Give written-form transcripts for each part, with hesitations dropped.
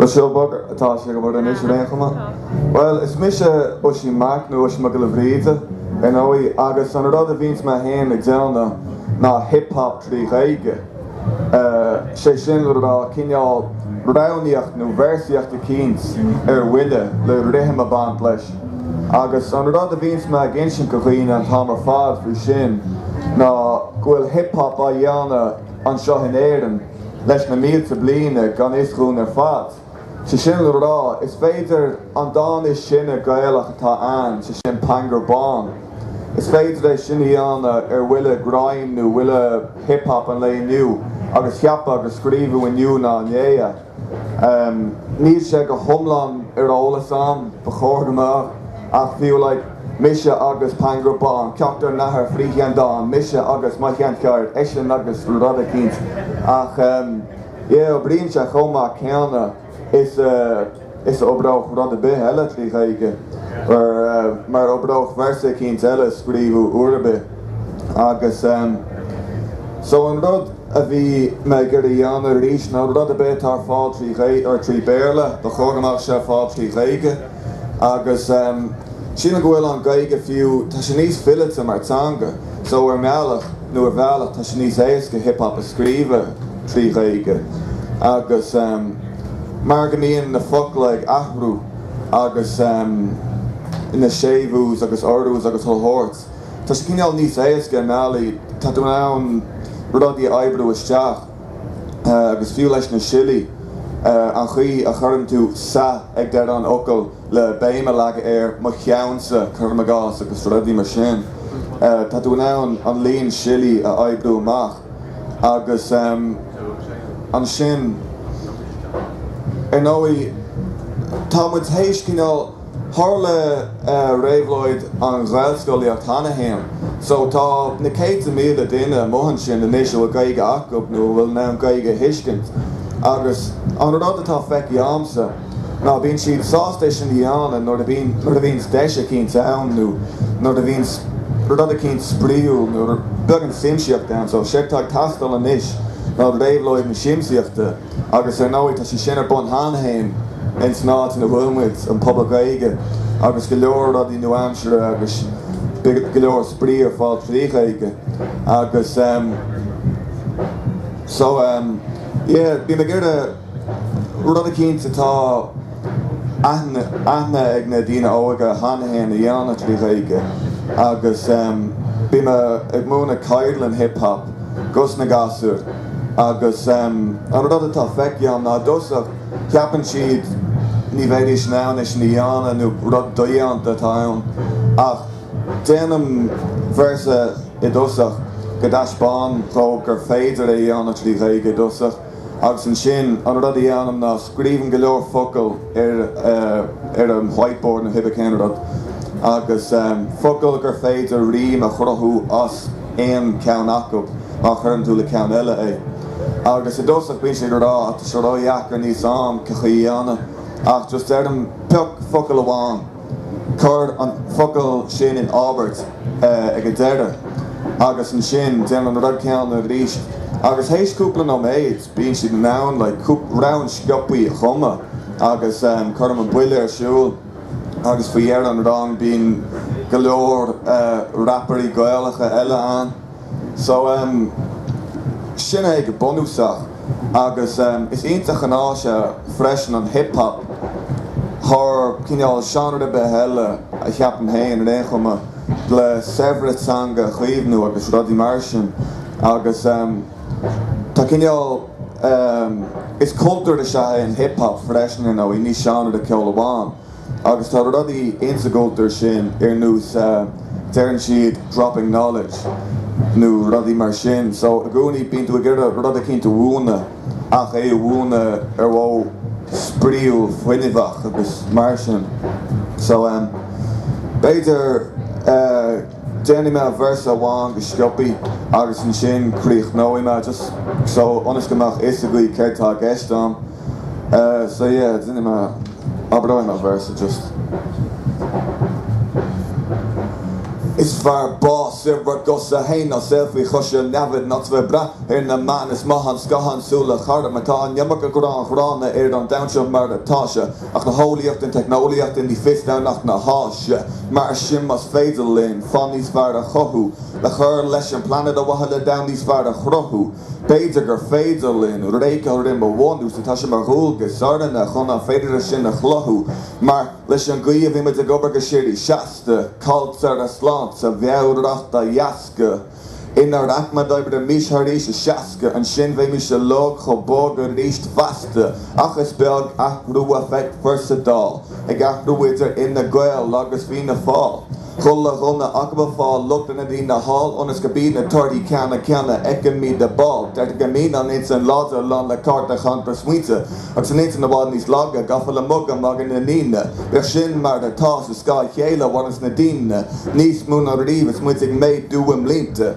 Shaol bugger, Thosaigh go bhfuil inis réan chuma. Well, is mis Oisín Mac Giolla Bhríde, agus an rud a bhíns me héin ag deanna ná hip-hop trí Ghaeilge. Sé sin rá cineál rauníocht nó versiocht a cíns bhuile le rithim a band leis. Agus an rud a bhíns me gin sin go chuoine an tamar fad faoi sin ná bhfuil hip-hop a dhéanana anseo in Éirinn leis na mílte bliana gan iscún ar fad. Sé sin rá, is féidir an dáis sinna Gaeilge atá an, sé sin pangur bán. Is féidir é sin dhéanana bhuile grime nó bhuile hip-hop an le Inniu, agus cheappa agus scríbú Inniu ná an éa. Níl sé go thomlan ólas am ba chóir amach ach fiú like mise agus pangur bán, ceachtar nathair fríchean dán, mise agus mai chean ceart, éisian agus rud a cínt. Ach bríonn sé chomach ceanna is obróch rud a bith eile trí Ghaeilge, mar obróch versa cínt eile scríbú uirbe. Agus so an rud a bhí me gur dhéanana rís ná rud a bith tar fáil trí béarla, ba chóir amach sé fáil trí Ghaeilge. Agus sin go bhfuil an Ghaeilge fiú tá sé níos fillite mar teanga, so ar mealach nó ar bhealach tá sé níos éasca hip-hop a scríbe trí Ghaeilge. Agus mar go mííonn na focail ag athrú agus ina séimhús agus orús agus thulthirt. Tá sé cineál níos éasca mealaí tá tú ann rudí oibrú isteach agus fiú leis na silaí an chuí a churann tú sa ag deir an ocail le béime leag mo cheansa chum gás agus rudí mar sin. Tá tú ann an líon silaí a oibrú amach agus an sin nóí tá muid hééis cineál tharla réabhlóid an Ghailscoileacht hana héin. So tá na céite míle duine mohan sin inis bhfuil Ghaeilge acab nó bhfuil ná Ghaeilge hiiscint. Agus an rud atá feici amsa ná bhíonn siad sásta sin dhéanana nuair a bhíonn deise cinnte ann nó a bhíonn rud a cinnt spreagúla nó beag an simseocht ann, so seachtáid tastal inis ná réabhlóid na simseoachta agus ar nóí tá sé sin ar bun hana héin in snáit na bhfuilmuid an pobal Ghaeilge agus go leor rudí New Hampshire agus go leor sprí ar fáil trí Ghaeilge. Agus bí me gur rud a cinnte tá aithne ag na daoine óige hana héin a dhéanana trí Ghaeilge. Agus bí me ag múna caidlann hip-hop gus na gasúr. Agus an rud atá feiceán ná dosach ceapann siad ní bhéidir snáin is ní dhéanana nó rud daíonanta atá ann. Ach déanam versa i dosach go daispáin chó gur féidir é dhéanana trí Ghaeilge dosach. Agus an sin an rud a dhéanam ná scríbhann go leor focail ar an whiteboard na hibh céan rud. Agus focail gur féidir rím a chruthú as éon ceann acab a churann tú le ceann eile é. Agus I dosach bhí sé rá tá se ráheachar níos am cachaíana ach just an peach focail amháin chur an focail sin in Fhorbairt ag a deire. Agus an sin déan an rud ceann a ríist. Agus hééis cúpla nó méid bíonn siad an nán le rán scioppaí a chuma agus chum an buile ar siúil agus faoiar an rang bíonn go leor rapparí Ghaeilge eile an. So sin é go bunúsach agus is ionintach an áise freisin an hip-hop thar cineál seanra be heile a cheapan héin an échama le seimhre sanga chuomhnú agus rudí mar sin. Agus tá cineál is cultúir se an hip-hop freisin nó I ní seanra ceol amháin. Agus tá rudí insa cultúir sin ar nús dearann siad dropping knowledge nó rudí mar sin. So a gúnaí bíonn tú gur rud a cinnta bhúna ach é bhúna ar bhó spríú feiniméan agus mar sin. So beidir déanaí me versa amháin go scioppaí agus an sin críoch nóí me just so ionas goach is a gcuí ceirtá gceistám. So déanaí me abróid me versa just. Is far boss ever goes a hain or selfie chusha never not to bra in the man is mahan skahan sula chara matan yamaka gran grana Éirinn downshire murder tasha ach the holiest and technoliest in the fifth down nach na hash mar shim mas fatal in funny's far a chohu the her lesson planet of wahala down these far a chrohu Beidiger fatal in Reika rimba one who's the tasha marhulga sarna chona fader shin a chlohu mar lesson guiv him at the goberga shiri shasta called sara slan sa bheurachta jaske in our akma diber de mish harish shaske and shin ve mish log chobog richt vaste ach es belg ach ruwa vet versadal ag ach ruwiter in the Gaeilge agus fina fall Chulla chulna akba fall looked in the hall on his cabine 30 canna ekken me the ball that gamin on it's and lads along the carta chan perswita ach sin in the one these logga gaffala mugga magin the nina wir shin mar the toss the sky cheoil one is nadine nis moon or reeves mutig made do him linte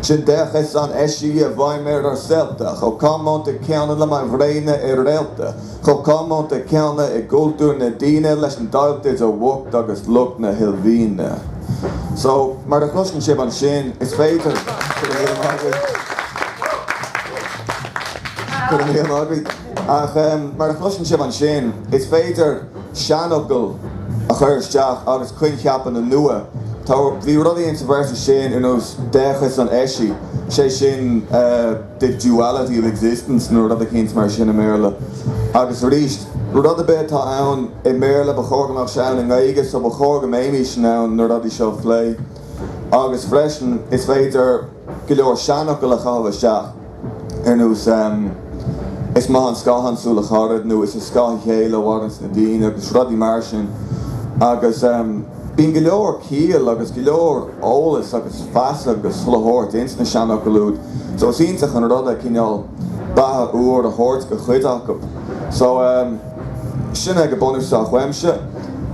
Shin dech is an eshi a vaimer or selta cho come on to count la my vreine relta cho come on to count a gold to nadine lesson dial is a walk agus look na hilvina so maar de relationship on shin is beter maar de relationship on shin is beter shanogel a church agus queen cap in the newer Bhí rudí in versa sin in os dechas an eisi sé sin the duality of existence nó rud a cíns mar sin a méarla agus ríist rud a bit tá ann I méarla ba chógamach seann in Ghaeilge so ba chógam éimi sin ann nó rud I seo phlé agus freisin is féidir go leor seanach go le chahabh seach nos is maith an scahan súla charad nó is a scahan chéile warrants na dine agus rudí mar sin agus Bín go leor ciall agus go leor ólas agus fasa agus slahort ins na seanach go lúd. So is ionach an rud a cineál batha uair a hort go chuideach go. So sin ag go bonús a chuimse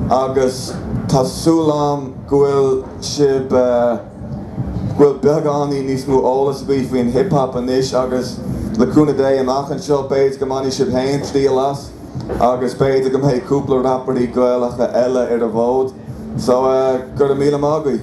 agus tá súlam ghuiil sib ghuiil beagání níos mú ólas bhí faoin hip-hop anis agus leúna dé amach an seo béid go maní sib hain tríalas agus béid go mé cúpla rapparí Gaeilge eile ar a bhód. So, gur a míle mágaí.